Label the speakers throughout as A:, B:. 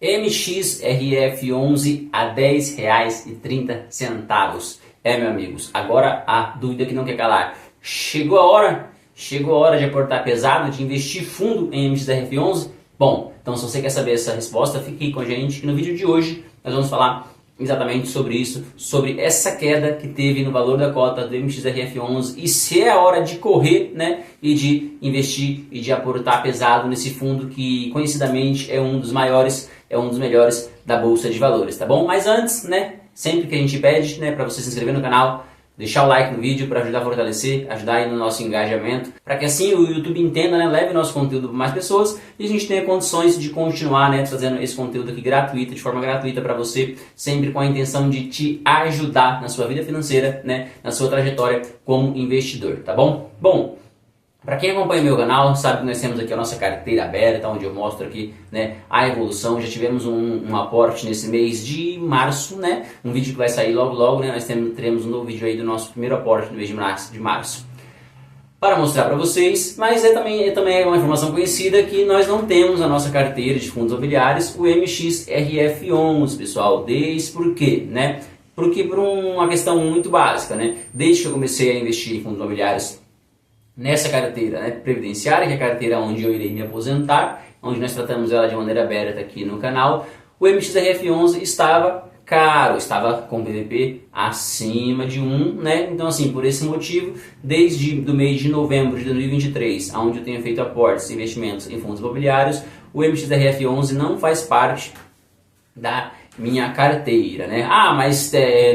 A: MXRF11 a R$10,30. Meus amigos, agora a dúvida que não quer calar. Chegou a hora de aportar pesado, de investir fundo em MXRF11? Bom, então se você quer saber essa resposta, fique aí com a gente. E no vídeo de hoje nós vamos falar exatamente sobre isso, sobre essa queda que teve no valor da cota do MXRF11 e se é a hora de correr, né, e de investir e de aportar pesado nesse fundo que conhecidamente é um dos maiores, é um dos melhores da Bolsa de Valores, tá bom? Mas antes, né, sempre que a gente pede, né, para você se inscrever no canal, deixar o like no vídeo para ajudar a fortalecer, ajudar aí no nosso engajamento, para que assim o YouTube entenda, né, leve o nosso conteúdo para mais pessoas e a gente tenha condições de continuar, né, trazendo esse conteúdo aqui gratuito, de forma gratuita para você, sempre com a intenção de te ajudar na sua vida financeira, né, na sua trajetória como investidor, tá bom? Bom, para quem acompanha o meu canal, sabe que nós temos aqui a nossa carteira aberta, onde eu mostro aqui, né, a evolução. Já tivemos um aporte nesse mês de março, né, um vídeo que vai sair logo logo, né, nós teremos um novo vídeo aí do nosso primeiro aporte no mês de março. Para mostrar para vocês, mas também é uma informação conhecida que nós não temos a nossa carteira de fundos imobiliários, o MXRF11, pessoal. Por quê, né? Porque por uma questão muito básica, né, desde que eu comecei a investir em fundos imobiliários, nessa carteira, né, previdenciária, que é a carteira onde eu irei me aposentar, onde nós tratamos ela de maneira aberta aqui no canal, o MXRF11 estava caro, estava com PVP acima de 1, né? Então assim, por esse motivo, desde o mês de novembro de 2023, onde eu tenho feito aportes e investimentos em fundos imobiliários, o MXRF11 não faz parte da minha carteira, né? Ah, mas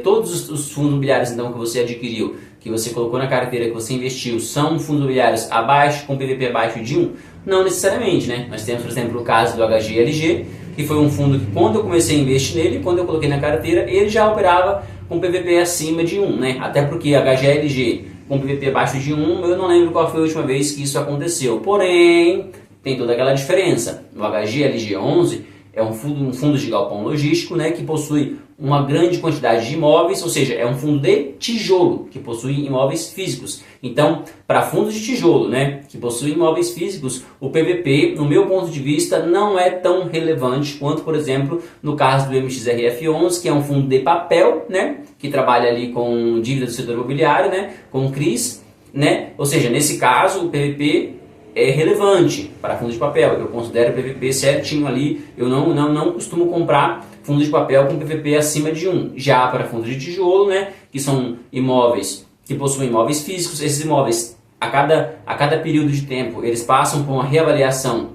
A: todos os fundos imobiliários então que você adquiriu, que você colocou na carteira, que você investiu, são fundos imobiliários abaixo, com PVP abaixo de 1? Não necessariamente, né? Nós temos, por exemplo, o caso do HGLG, que foi um fundo que quando eu comecei a investir nele, quando eu coloquei na carteira, ele já operava com PVP acima de 1, né? Até porque HGLG com PVP abaixo de 1, eu não lembro qual foi a última vez que isso aconteceu. Porém, tem toda aquela diferença. O HGLG11 é um fundo de galpão logístico, né, que possui uma grande quantidade de imóveis, ou seja, é um fundo de tijolo, que possui imóveis físicos. Então, para fundos de tijolo, né, que possuem imóveis físicos, o PVP, no meu ponto de vista, não é tão relevante quanto, por exemplo, no caso do MXRF11, que é um fundo de papel, né, que trabalha ali com dívida do setor imobiliário, né, com CRIs, né, ou seja, nesse caso, o PVP é relevante para fundos de papel. Eu considero o PVP certinho ali. Eu não costumo comprar fundos de papel com PVP acima de 1. Já para fundos de tijolo, né, que são imóveis que possuem imóveis físicos, esses imóveis a cada período de tempo eles passam por uma reavaliação,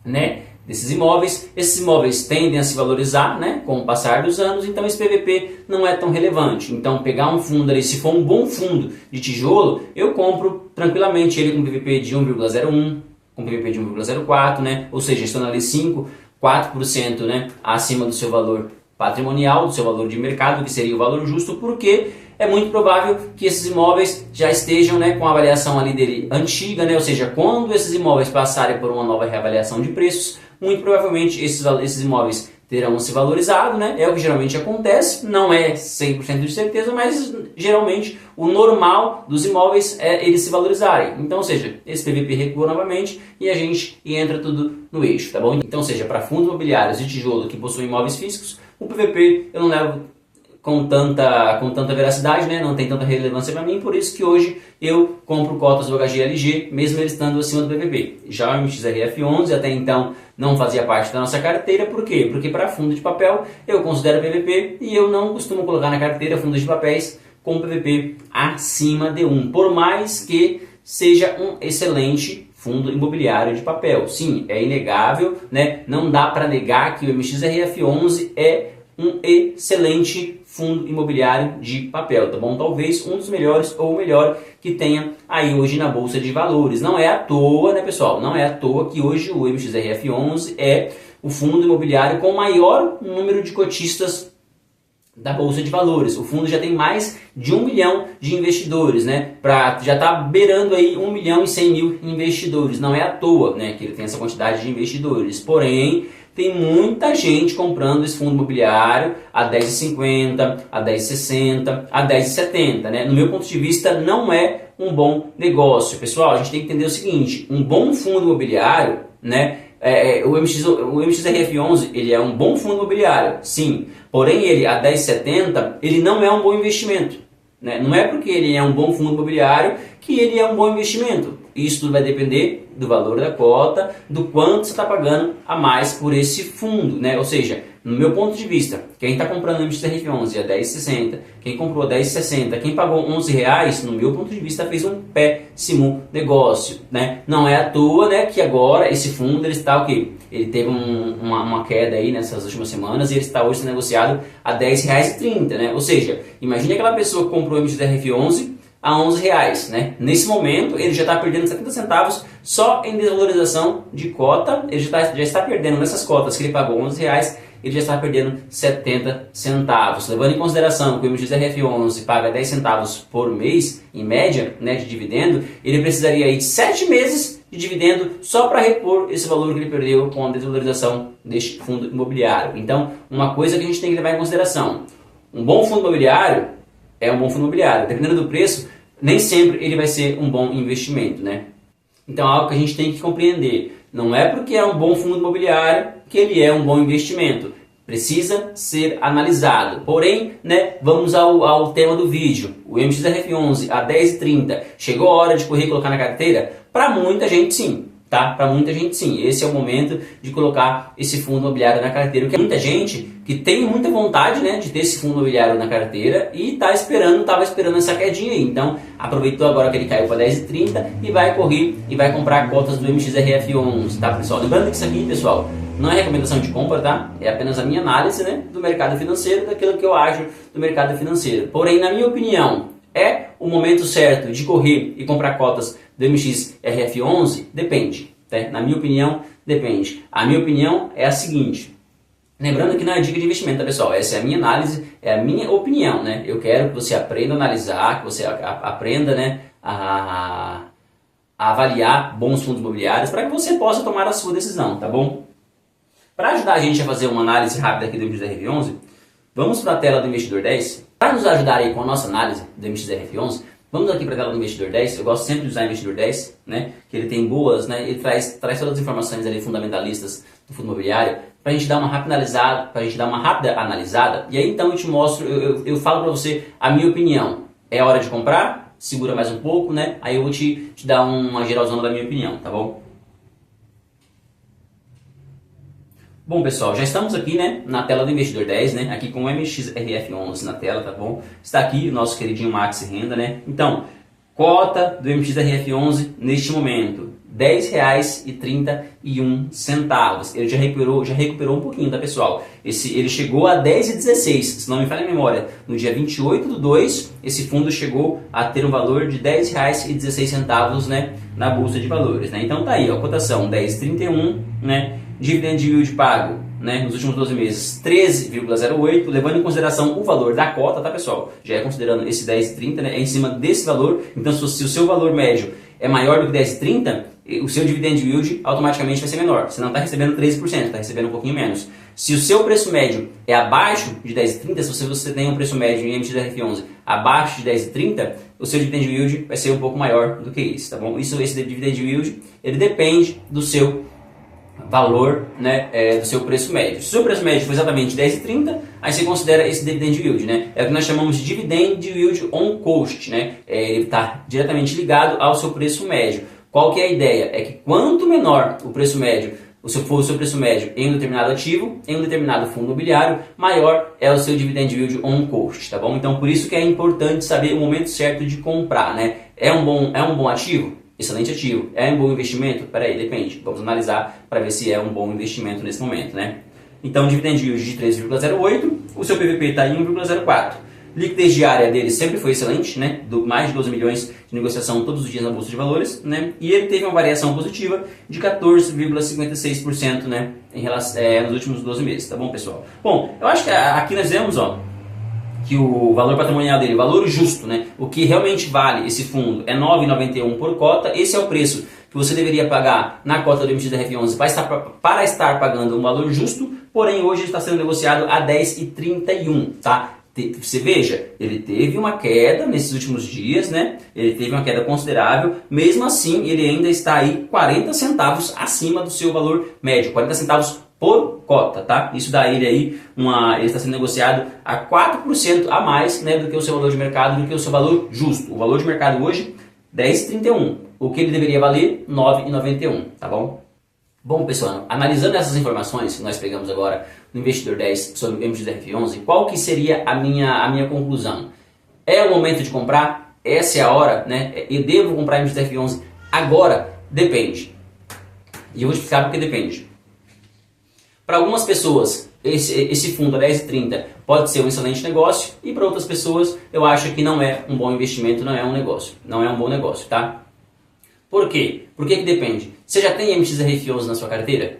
A: né, desses imóveis. Esses imóveis tendem a se valorizar, né, com o passar dos anos, então esse PVP não é tão relevante. Então pegar um fundo ali, se for um bom fundo de tijolo, eu compro tranquilamente ele com PVP de 1,01, com PVP de 1,04, né, ou seja, estando ali 4%, né, acima do seu valor patrimonial, do seu valor de mercado, que seria o valor justo, porque é muito provável que esses imóveis já estejam, né, com a avaliação ali dele antiga, né, ou seja, quando esses imóveis passarem por uma nova reavaliação de preços, muito provavelmente esses imóveis terão se valorizado, né, é o que geralmente acontece, não é 100% de certeza, mas geralmente o normal dos imóveis é eles se valorizarem. Então, ou seja, esse PVP recua novamente e a gente entra tudo no eixo, tá bom? Então, ou seja, para fundos imobiliários de tijolo que possuem imóveis físicos, o PVP eu não levo com tanta veracidade, né? Não tem tanta relevância para mim, por isso que hoje eu compro cotas do HGLG, mesmo ele estando acima do PVP. Já o MXRF11 até então não fazia parte da nossa carteira, por quê? Porque para fundo de papel eu considero PVP e eu não costumo colocar na carteira fundos de papéis com PVP acima de 1, por mais que seja um excelente fundo imobiliário de papel. Sim, é inegável, né? Não dá para negar que o MXRF11 é um excelente fundo imobiliário de papel, tá bom? Talvez um dos melhores ou o melhor que tenha aí hoje na Bolsa de Valores. Não é à toa, né, pessoal? Não é à toa que hoje o MXRF11 é o fundo imobiliário com o maior número de cotistas da Bolsa de Valores. O fundo já tem mais de 1 milhão de investidores, né? Já está beirando aí 1.100.000 investidores. Não é à toa, né, que ele tem essa quantidade de investidores. Porém, tem muita gente comprando esse fundo imobiliário a R$10,50, a R$10,60, a R$10,70, né? No meu ponto de vista, não é um bom negócio. Pessoal, a gente tem que entender o seguinte, um bom fundo imobiliário, né, O MXRF11 ele é um bom fundo imobiliário, sim, porém ele a 10,70 ele não é um bom investimento, né? Não é porque ele é um bom fundo imobiliário que ele é um bom investimento. Isso tudo vai depender do valor da cota, do quanto você está pagando a mais por esse fundo, né? Ou seja, no meu ponto de vista, quem está comprando o MXRF11 a 10,60, quem comprou a 10,60, quem pagou R$11, no meu ponto de vista, fez um péssimo negócio, né? Não é à toa, né, que agora esse fundo ele está o quê? Ele teve uma queda aí nessas últimas semanas e ele está hoje sendo negociado a R$10,30, né? Ou seja, imagine aquela pessoa que comprou o MXRF11 a R$11, né? Nesse momento ele já está perdendo 70 centavos só em desvalorização de cota, ele já está perdendo nessas cotas que ele pagou R$11, ele já está perdendo 70 centavos. Levando em consideração que o MXRF11 paga 10 centavos por mês, em média, né, de dividendo, ele precisaria aí de 7 meses de dividendo só para repor esse valor que ele perdeu com a desvalorização deste fundo imobiliário. Então, uma coisa que a gente tem que levar em consideração, um bom fundo imobiliário é um bom fundo imobiliário. Dependendo do preço, nem sempre ele vai ser um bom investimento, né? Então é algo que a gente tem que compreender. Não é porque é um bom fundo imobiliário que ele é um bom investimento. Precisa ser analisado. Porém, né, vamos ao tema do vídeo. O MXRF11 a 10,30. Chegou a hora de correr e colocar na carteira? Para muita gente sim. Tá? Para muita gente sim, esse é o momento de colocar esse fundo imobiliário na carteira. Porque muita gente que tem muita vontade, né, de ter esse fundo imobiliário na carteira e estava esperando essa quedinha aí. Então aproveitou agora que ele caiu para 10,30 e vai correr e vai comprar cotas do MXRF11, tá, pessoal? Lembrando que isso aqui, pessoal, não é recomendação de compra, tá? É apenas a minha análise, né, do mercado financeiro, daquilo que eu acho do mercado financeiro. Porém, na minha opinião, é o momento certo de correr e comprar cotas do MXRF11? Depende, tá? Na minha opinião, depende. A minha opinião é a seguinte, lembrando que não é dica de investimento, tá, pessoal? Essa é a minha análise, é a minha opinião, né? Eu quero que você aprenda a analisar, que você aprenda, né, a avaliar bons fundos imobiliários para que você possa tomar a sua decisão, tá bom? Para ajudar a gente a fazer uma análise rápida aqui do MXRF11, vamos para a tela do Investidor 10. Para nos ajudar aí com a nossa análise do MXRF11, vamos aqui para a tela do Investidor 10. Eu gosto sempre de usar o Investidor 10, né? Que ele tem boas, né? Ele traz todas as informações ali fundamentalistas do fundo imobiliário para a gente dar uma rápida analisada. E aí então eu te mostro, eu falo para você a minha opinião. É hora de comprar? Segura mais um pouco, né? Aí eu vou te dar uma geralzona da minha opinião, tá bom? Bom, pessoal, já estamos aqui, né, na tela do Investidor 10, né, aqui com o MXRF11 na tela, tá bom? Está aqui o nosso queridinho Maxi Renda, né? Então, cota do MXRF11 neste momento, R$10,31. Ele já recuperou um pouquinho, tá, pessoal? Ele chegou a 10,16, se não me falha a memória. No dia 28/2, esse fundo chegou a ter um valor de R$10,16, né, na bolsa de valores, né? Então tá aí, ó, cotação 10,31, né? Dividend yield pago, né, nos últimos 12 meses 13,08, levando em consideração o valor da cota, tá, pessoal? Já é considerando esse 10,30, né, é em cima desse valor. Então se o seu valor médio é maior do que 10,30, o seu dividend yield automaticamente vai ser menor. Você não está recebendo 13%, está recebendo um pouquinho menos. Se o seu preço médio é abaixo de 10,30, se você tem um preço médio em MXRF11 abaixo de 10,30, o seu dividend yield vai ser um pouco maior do que isso, tá bom? Esse dividend yield, ele depende do seu valor, né, do seu preço médio. Se o seu preço médio for exatamente 10,30, aí você considera esse dividend yield, né? É o que nós chamamos de dividend yield on cost, né? Ele está diretamente ligado ao seu preço médio. Qual que é a ideia? É que quanto menor o preço médio, for o seu preço médio em um determinado ativo, em um determinado fundo imobiliário, maior é o seu dividend yield on cost, tá bom? Então por isso que é importante saber o momento certo de comprar, né? É um bom ativo? Excelente ativo. É um bom investimento? Peraí, depende. Vamos analisar para ver se é um bom investimento nesse momento, né? Então, dividend yield de 3,08, o seu PVP está em 1,04. Liquidez diária dele sempre foi excelente, né? Mais de 12 milhões de negociação todos os dias na Bolsa de Valores, né? E ele teve uma variação positiva de 14,56%, né? Em relação, nos últimos 12 meses, tá bom, pessoal? Bom, eu acho que aqui nós vemos, ó, que o valor patrimonial dele, o valor justo, né, o que realmente vale esse fundo é R$ 9,91 por cota. Esse é o preço que você deveria pagar na cota do MXRF11 para estar pagando um valor justo, porém hoje está sendo negociado a 10,31, tá? Você veja, ele teve uma queda nesses últimos dias, né? Ele teve uma queda considerável, mesmo assim ele ainda está aí 40 centavos acima do seu valor médio, 40 centavos por cota, tá? Isso dá ele aí ele está sendo negociado a 4% a mais, né, do que o seu valor de mercado, do que o seu valor justo. O valor de mercado hoje, 10,31. O que ele deveria valer, 9,91, tá bom? Bom, pessoal, analisando essas informações que nós pegamos agora no Investidor 10 sobre o MXRF11, qual que seria a minha conclusão? É o momento de comprar? Essa é a hora, né? Eu devo comprar MXRF11 agora? Depende. E eu vou explicar porque depende. Para algumas pessoas, esse fundo a 10,30 pode ser um excelente negócio, e para outras pessoas eu acho que não é um bom investimento, não é um negócio, não é um bom negócio, tá? Por quê? Por que depende? Você já tem MXRF11 na sua carteira?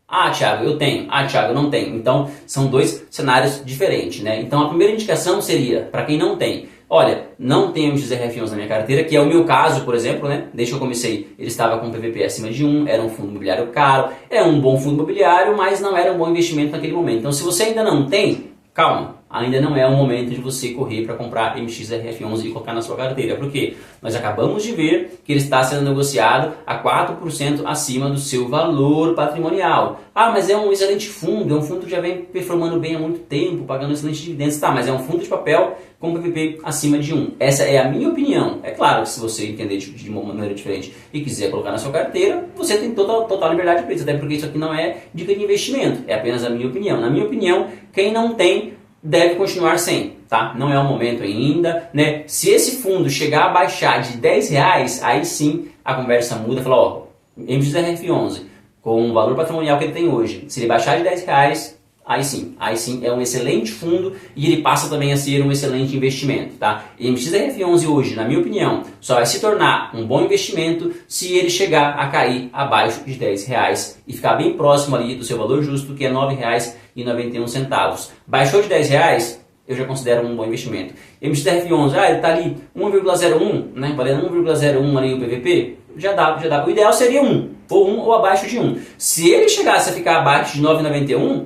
A: Ah, Thiago, eu tenho. Ah, Thiago, eu não tenho. Então, são dois cenários diferentes, né? Então, a primeira indicação seria, para quem não tem, olha, não tenho MXRF11 na minha carteira, que é o meu caso, por exemplo, né? Desde que eu comecei, ele estava com PVP acima de 1, era um fundo imobiliário caro, é um bom fundo imobiliário, mas não era um bom investimento naquele momento. Então, se você ainda não tem, calma, ainda não é o momento de você correr para comprar MXRF11 e colocar na sua carteira, porque nós acabamos de ver que ele está sendo negociado a 4% acima do seu valor patrimonial. Ah, mas é um excelente fundo, é um fundo que já vem performando bem há muito tempo, pagando excelentes dividendos, tá, mas é um fundo de papel com PVP acima de 1. Essa é a minha opinião. É claro que se você entender de uma maneira diferente e quiser colocar na sua carteira, você tem total liberdade de preço, até porque isso aqui não é dica de investimento, é apenas a minha opinião. Na minha opinião, quem não tem deve continuar sem, tá? Não é o momento ainda, né? Se esse fundo chegar a baixar de R$10, aí sim a conversa muda, fala, ó, MXRF11, com o valor patrimonial que ele tem hoje, se ele baixar de R$10, aí sim é um excelente fundo e ele passa também a ser um excelente investimento, tá? E MXRF11 hoje, na minha opinião, só vai se tornar um bom investimento se ele chegar a cair abaixo de R$10 e ficar bem próximo ali do seu valor justo, que é R$9,91. Baixou de R$10, eu já considero um bom investimento. MXRF11, ele está ali 1,01, né? Valendo 1,01 ali o PVP, já dá. O ideal seria 1 ou abaixo de 1. Se ele chegasse a ficar abaixo de 9,91,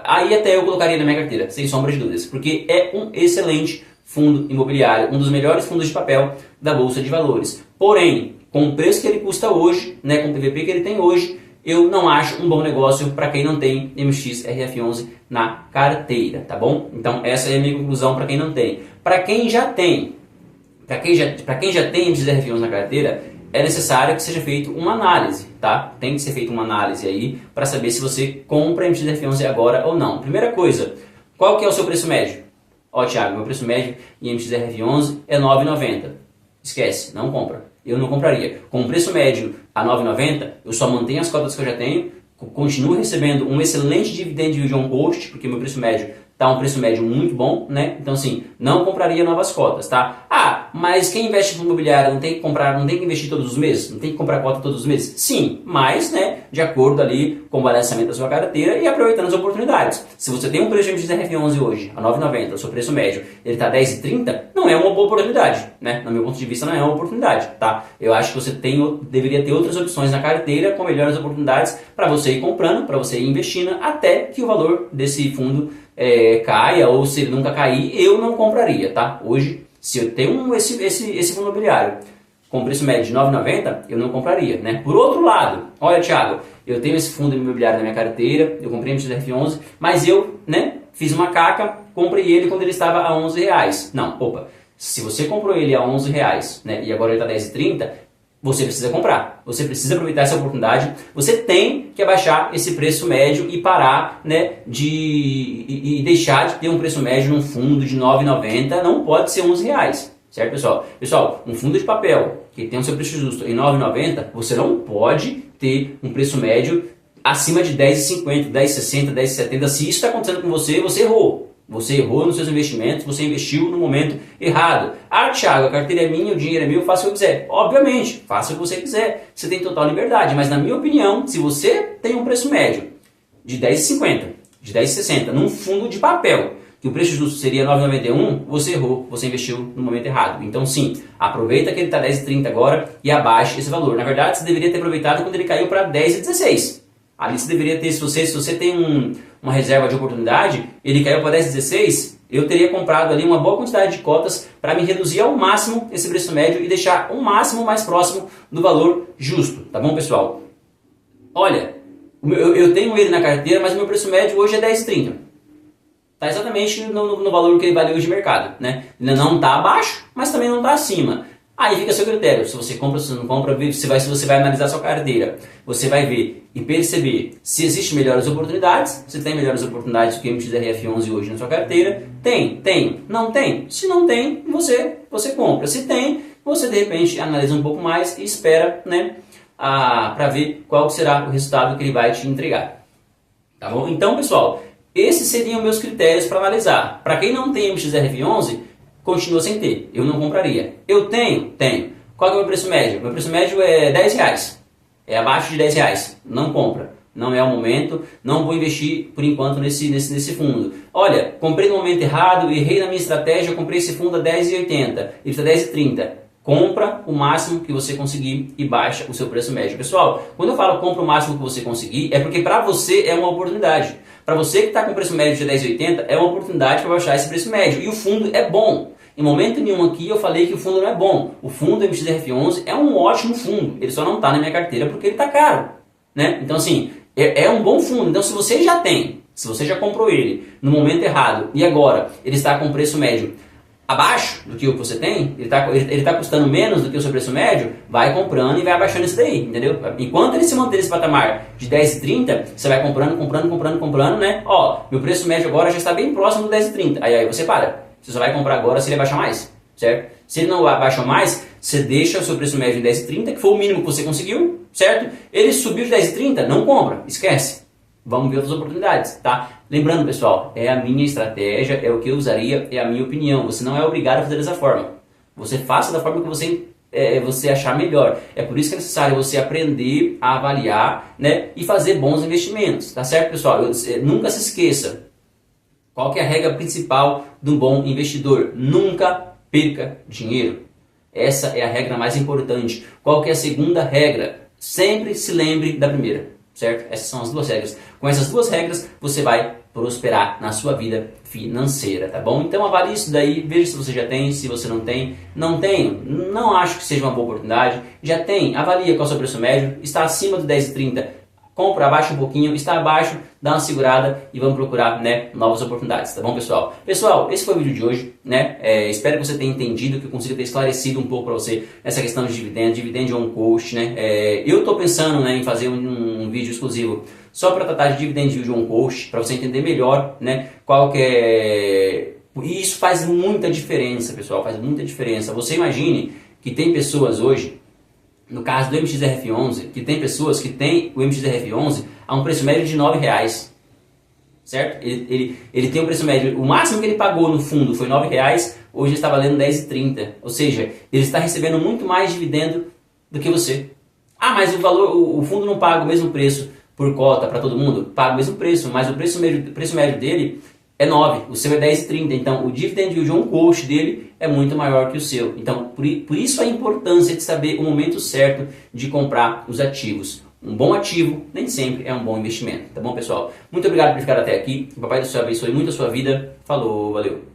A: aí até eu colocaria na minha carteira, sem sombra de dúvidas, porque é um excelente fundo imobiliário, um dos melhores fundos de papel da Bolsa de Valores. Porém, com o preço que ele custa hoje, né, com o PVP que ele tem hoje, eu não acho um bom negócio para quem não tem MXRF11 na carteira, tá bom? Então essa é a minha conclusão para quem não tem. Para quem já tem, MXRF11 na carteira, é necessário que seja feita uma análise, tá? Tem que ser feita uma análise aí para saber se você compra MXRF11 agora ou não. Primeira coisa, qual que é o seu preço médio? Ó, Thiago, meu preço médio em MXRF11 é R$ 9,90. Esquece, não compra. Eu não compraria. Com o preço médio a R$ 9,90, eu só mantenho as cotas que eu já tenho, continuo recebendo um excelente dividend yield on cost, porque meu preço médio está um preço médio muito bom, né? Então, assim, não compraria novas cotas, tá? Ah, mas quem investe em fundo imobiliário não tem que comprar, não tem que investir todos os meses? Não tem que comprar cota todos os meses? Sim, mas, né, de acordo ali com o balanceamento da sua carteira e aproveitando as oportunidades. Se você tem um preço de MXRF11 hoje, a 9,90, o seu preço médio, ele está 10,30, não é uma boa oportunidade, né? No meu ponto de vista, não é uma oportunidade, tá? Eu acho que você deveria ter outras opções na carteira com melhores oportunidades para você ir comprando, para você ir investindo, até que o valor desse fundo caia, ou se ele nunca cair, eu não compraria, tá? Hoje, se eu tenho esse fundo imobiliário com preço médio de 9,90, eu não compraria, né? Por outro lado, olha, Thiago, eu tenho esse fundo imobiliário na minha carteira, eu comprei MXRF11, mas eu, né, fiz uma caca, comprei ele quando ele estava a R$11. Não, opa, se você comprou ele a R$11, né, e agora ele está 10,30, você precisa comprar, você precisa aproveitar essa oportunidade, você tem que abaixar esse preço médio e parar, né, e deixar de ter um preço médio num fundo de R$ 9,90, não pode ser R$11, certo, pessoal? Pessoal, um fundo de papel que tem o seu preço justo em R$ 9,90, você não pode ter um preço médio acima de R$10,50, R$10,60, R$10,70. Se isso está acontecendo com você, você errou. Você errou nos seus investimentos, você investiu no momento errado. Ah, Thiago, a carteira é minha, o dinheiro é meu, faça o que eu quiser. Obviamente, faça o que você quiser. Você tem total liberdade. Mas na minha opinião, se você tem um preço médio de R$10,50, de R$10,60, num fundo de papel, que o preço justo seria R$ 9,91, você errou, você investiu no momento errado. Então sim, aproveita que ele está R$10,30 agora e abaixe esse valor. Na verdade, você deveria ter aproveitado quando ele caiu para R$10,16. Ali você deveria ter, se você tem uma reserva de oportunidade, ele caiu para 10,16, eu teria comprado ali uma boa quantidade de cotas para me reduzir ao máximo esse preço médio e deixar o máximo mais próximo do valor justo, tá bom, pessoal? Olha, eu tenho ele na carteira, mas o meu preço médio hoje é 10,30. Está exatamente no valor que ele vale hoje de mercado, né? Ele não está abaixo, mas também não está acima. Aí fica a seu critério, se você compra, se você não compra, se você vai analisar a sua carteira, você vai ver e perceber se existem melhores oportunidades, se tem melhores oportunidades do que o MXRF11 hoje na sua carteira. Tem, não tem. Se não tem, você compra. Se tem, você de repente analisa um pouco mais e espera, né, para ver qual será o resultado que ele vai te entregar. Tá bom? Então, pessoal, esses seriam meus critérios para analisar. Para quem não tem MXRF11, continua sem ter. Eu não compraria. Eu tenho. Qual é o meu preço médio? Meu preço médio é R$10. É abaixo de R$10. Não compra. Não é o momento. Não vou investir por enquanto nesse fundo. Olha, comprei no momento errado, errei na minha estratégia, comprei esse fundo a R$10,80. Ele está R$10,30. Compra o máximo que você conseguir e baixa o seu preço médio. Pessoal, quando eu falo compra o máximo que você conseguir, é porque para você é uma oportunidade. Para você que está com preço médio de R$10,80, é uma oportunidade para baixar esse preço médio. E o fundo é bom. Em momento nenhum aqui eu falei que o fundo não é bom. O fundo MXRF11 é um ótimo fundo. Ele só não está na minha carteira porque ele está caro, né? Então assim, é um bom fundo. Então se você já tem, se você já comprou ele no momento errado e agora ele está com preço médio abaixo do que o que você tem, ele tá custando menos do que o seu preço médio, vai comprando e vai abaixando isso daí, entendeu? Enquanto ele se manter nesse patamar de 10,30, você vai comprando, né? Ó, meu preço médio agora já está bem próximo do 10,30. Aí você para. Você só vai comprar agora se ele abaixar mais, certo? Se ele não abaixa mais, você deixa o seu preço médio em 10,30, que foi o mínimo que você conseguiu, certo? Ele subiu de 10,30, não compra, esquece. Vamos ver outras oportunidades, tá? Lembrando, pessoal, é a minha estratégia, é o que eu usaria, é a minha opinião. Você não é obrigado a fazer dessa forma. Você faça da forma que você achar melhor. É por isso que é necessário você aprender a avaliar, né, e fazer bons investimentos, tá certo, pessoal? Nunca se esqueça, qual que é a regra principal de um bom investidor? Nunca perca dinheiro. Essa é a regra mais importante. Qual que é a segunda regra? Sempre se lembre da primeira, certo? Essas são as duas regras. Com essas duas regras, você vai prosperar na sua vida financeira, tá bom? Então avalie isso daí, veja se você já tem, se você não tem. Não tenho, não acho que seja uma boa oportunidade. Já tem, avalia qual é o seu preço médio, está acima do 10,30, compra, abaixa um pouquinho, está abaixo, dá uma segurada e vamos procurar, né, novas oportunidades, tá bom, pessoal? Pessoal, esse foi o vídeo de hoje, né? Espero que você tenha entendido, que eu consiga ter esclarecido um pouco para você essa questão de dividend on coast, né? Eu estou pensando, né, em fazer um vídeo exclusivo só para tratar de dividend yield on coast, para você entender melhor, né, qual que é... E isso faz muita diferença, pessoal, faz muita diferença. Você imagine que tem pessoas hoje, no caso do MXRF11, que tem pessoas que têm o MXRF11 a um preço médio de R$9, certo? Ele tem um preço médio, o máximo que ele pagou no fundo foi R$9, hoje está valendo R$10,30, ou seja, ele está recebendo muito mais dividendo do que você. Ah, mas o fundo não paga o mesmo preço por cota para todo mundo? Paga o mesmo preço, mas o preço médio dele é 9, o seu é 10,30, então o dividend yield on coast dele é muito maior que o seu. Então, por isso a importância de saber o momento certo de comprar os ativos. Um bom ativo nem sempre é um bom investimento, tá bom, pessoal? Muito obrigado por ficar até aqui, o Papai do Céu abençoe muito a sua vida. Falou, valeu!